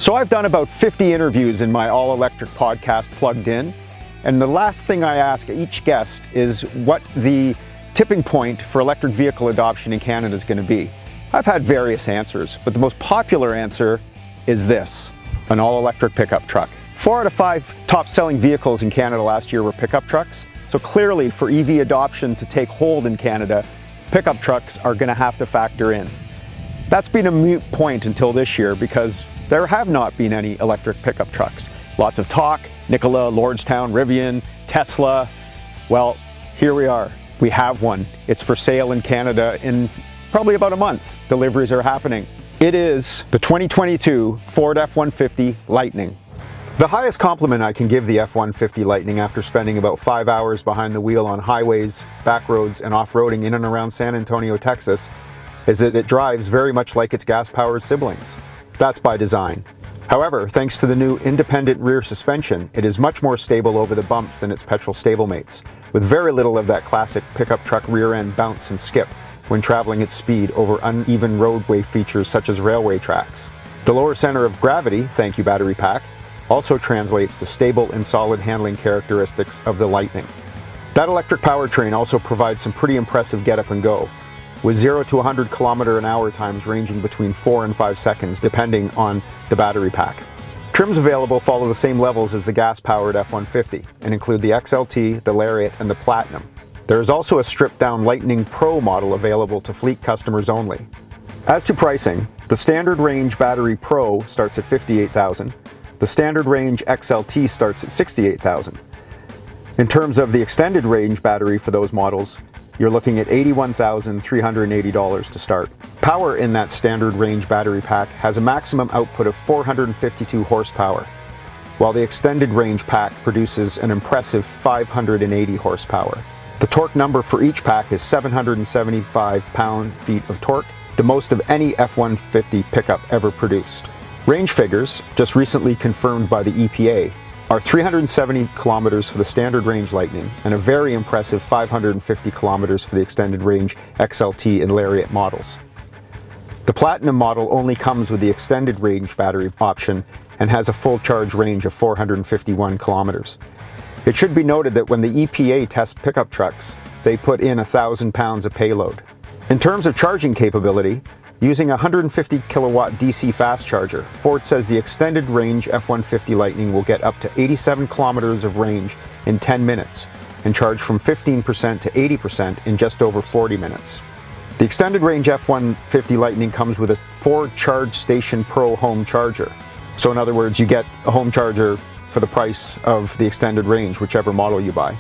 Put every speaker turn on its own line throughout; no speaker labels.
So I've done about 50 interviews in my all-electric podcast, Plugged In, and the last thing I ask each guest is what the tipping point for electric vehicle adoption in Canada is going to be. I've had various answers, but the most popular answer is this: an all-electric pickup truck. 4 out of 5 top-selling vehicles in Canada last year were pickup trucks, so clearly for EV adoption to take hold in Canada, pickup trucks are going to have to factor in. That's been a moot point until this year because there have not been any electric pickup trucks. Lots of talk: Nikola, Lordstown, Rivian, Tesla. Well, here we are. We have one. It's for sale in Canada in probably about a month. Deliveries are happening. It is the 2022 Ford F-150 Lightning. The highest compliment I can give the F-150 Lightning after spending about 5 hours behind the wheel on highways, back roads, and off-roading in and around San Antonio, Texas, is that it drives very much like its gas-powered siblings. That's by design. However, thanks to the new independent rear suspension, it is much more stable over the bumps than its petrol stablemates, with very little of that classic pickup truck rear end bounce and skip when traveling at speed over uneven roadway features such as railway tracks. The lower center of gravity, thank you battery pack, also translates to stable and solid handling characteristics of the Lightning. That electric powertrain also provides some pretty impressive get up and go, with 0 to 100 km/h times ranging between 4 and 5 seconds depending on the battery pack. Trims available follow the same levels as the gas-powered F-150 and include the XLT, the Lariat, and the Platinum. There is also a stripped-down Lightning Pro model available to fleet customers only. As to pricing, the standard range battery Pro starts at $58,000. The standard range XLT starts at $68,000. In terms of the extended range battery for those models, you're looking at $81,380 to start. Power in that standard range battery pack has a maximum output of 452 horsepower, while the extended range pack produces an impressive 580 horsepower. The torque number for each pack is 775 pound-feet of torque, the most of any F-150 pickup ever produced. Range figures, just recently confirmed by the EPA, are 370 kilometers for the standard range Lightning and a very impressive 550 kilometers for the extended range XLT and Lariat models. The Platinum model only comes with the extended range battery option and has a full charge range of 451 kilometers. It should be noted that when the EPA tests pickup trucks, they put in 1,000 pounds of payload. In terms of charging capability, using a 150 kilowatt DC fast charger, Ford says the extended range F-150 Lightning will get up to 87 kilometers of range in 10 minutes and charge from 15% to 80% in just over 40 minutes. The extended range F-150 Lightning comes with a Ford Charge Station Pro home charger. So in other words, you get a home charger for the price of the extended range, whichever model you buy.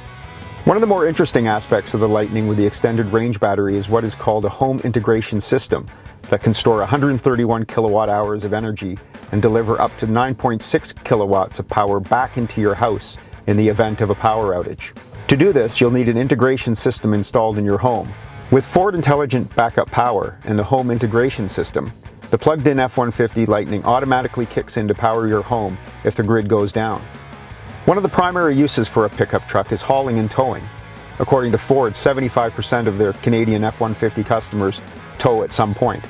One of the more interesting aspects of the Lightning with the extended range battery is what is called a home integration system that can store 131 kilowatt hours of energy and deliver up to 9.6 kilowatts of power back into your house in the event of a power outage. To do this, you'll need an integration system installed in your home. With Ford Intelligent Backup Power and the home integration system, the plugged-in F-150 Lightning automatically kicks in to power your home if the grid goes down. One of the primary uses for a pickup truck is hauling and towing. According to Ford, 75% of their Canadian F-150 customers tow at some point.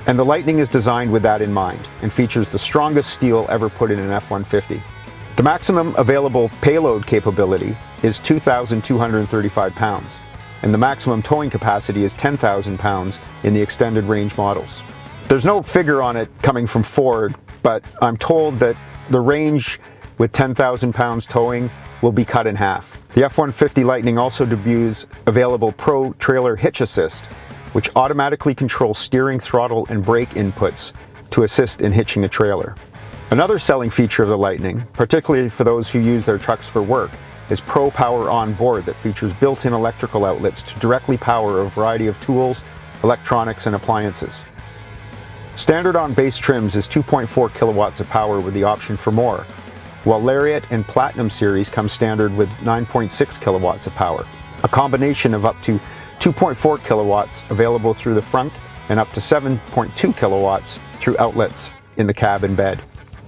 And the Lightning is designed with that in mind and features the strongest steel ever put in an F-150. The maximum available payload capability is 2,235 pounds, and the maximum towing capacity is 10,000 pounds in the extended range models. There's no figure on it coming from Ford, but I'm told that the range with 10,000 pounds towing will be cut in half. The F-150 Lightning also debuts available Pro Trailer Hitch Assist, which automatically controls steering, throttle, and brake inputs to assist in hitching a trailer. Another selling feature of the Lightning, particularly for those who use their trucks for work, is Pro Power On Board that features built-in electrical outlets to directly power a variety of tools, electronics, and appliances. Standard on base trims is 2.4 kilowatts of power with the option for more, while Lariat and Platinum series come standard with 9.6 kilowatts of power, a combination of up to 2.4 kilowatts available through the front and up to 7.2 kilowatts through outlets in the cab and bed.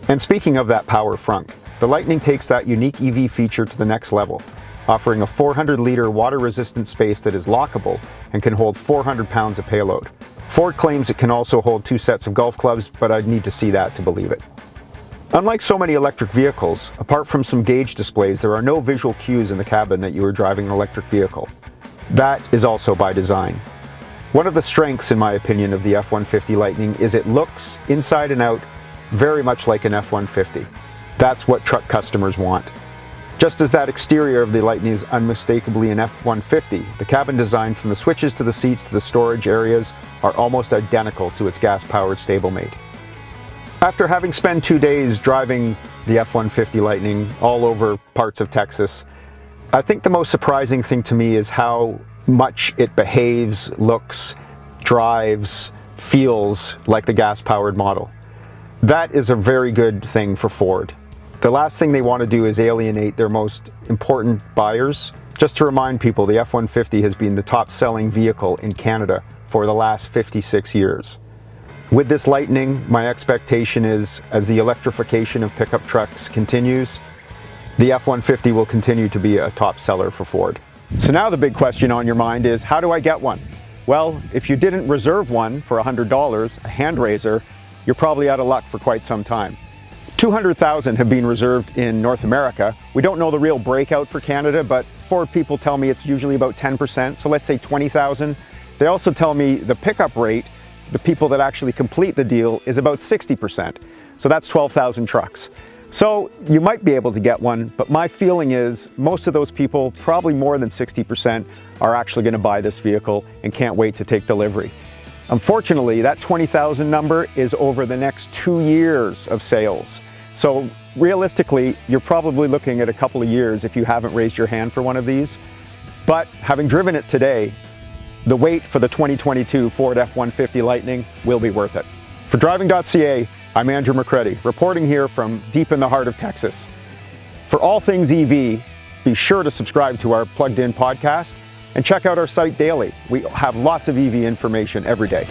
And speaking of that power front, the Lightning takes that unique EV feature to the next level, offering a 400-liter water-resistant space that is lockable and can hold 400 pounds of payload. Ford claims it can also hold 2 sets of golf clubs, but I'd need to see that to believe it. Unlike so many electric vehicles, apart from some gauge displays, there are no visual cues in the cabin that you are driving an electric vehicle. That is also by design. One of the strengths, in my opinion, of the F-150 Lightning is it looks, inside and out, very much like an F-150. That's what truck customers want. Just as that exterior of the Lightning is unmistakably an F-150, the cabin design from the switches to the seats to the storage areas are almost identical to its gas-powered stablemate. After having spent 2 days driving the F-150 Lightning all over parts of Texas, I think the most surprising thing to me is how much it behaves, looks, drives, feels like the gas-powered model. That is a very good thing for Ford. The last thing they want to do is alienate their most important buyers. Just to remind people, the F-150 has been the top-selling vehicle in Canada for the last 56 years. With this Lightning, my expectation is, as the electrification of pickup trucks continues, the F-150 will continue to be a top seller for Ford. So now the big question on your mind is, how do I get one? Well, if you didn't reserve one for $100, a hand raiser, you're probably out of luck for quite some time. 200,000 have been reserved in North America. We don't know the real breakout for Canada, but Ford people tell me it's usually about 10%, so let's say 20,000. They also tell me the pickup rate, the people that actually complete the deal, is about 60%. So that's 12,000 trucks. So you might be able to get one, but my feeling is most of those people, probably more than 60%, are actually going to buy this vehicle and can't wait to take delivery. Unfortunately, that 20,000 number is over the next 2 years of sales. So realistically, you're probably looking at a couple of years if you haven't raised your hand for one of these. But having driven it today, the wait for the 2022 Ford F-150 Lightning will be worth it. For Driving.ca, I'm Andrew McCready, reporting here from deep in the heart of Texas. For all things EV, be sure to subscribe to our Plugged In podcast and check out our site daily. We have lots of EV information every day.